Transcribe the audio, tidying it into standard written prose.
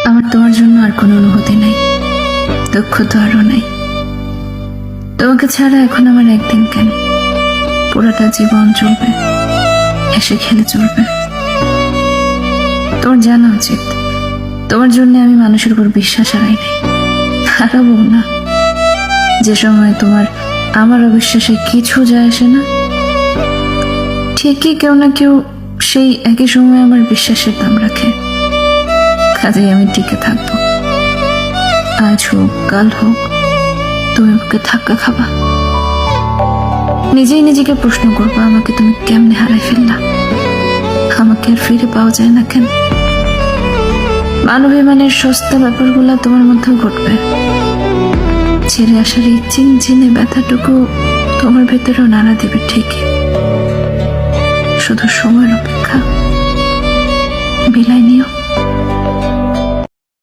আমার তোমার জন্য আর কোনো অনুভূতি নেই, দুঃখ তো আরও নেই। তোমাকে ছাড়া এখন আমার একদিন কেন, পুরোটা জীবন চলবে, হেসে খেলে চলবে। তোমার জানা উচিত, তোমার জন্য আমি মানুষের উপর বিশ্বাস হারাই নাই, হারাবো না। যে সময় তোমার আমার অবিশ্বাসে কিছু যায় আসে না, ঠিকই কেউ না কেউ সেই একই সময় আমার বিশ্বাসের দাম রাখে। কাজেই আমি টিকে থাকবো, আজ হোক কাল হোক, তুমি ওকে ধাক্কা খাবা। নিজেই নিজেকে প্রশ্ন করবো, আমাকে তুমি কেমনে হারাই ফেললা, আমাকে আর ফিরে পাওয়া যায় না কেন? মানবিমানের সস্তা ব্যাপারগুলা তোমার মধ্যেও ঘটবে। ছেড়ে আসার এই চিনচিনে ব্যথাটুকু তোমার ভেতরেও নাড়া দেবে ঠিকই। শুধু সময়ের অপেক্ষা, বিলাই নিও।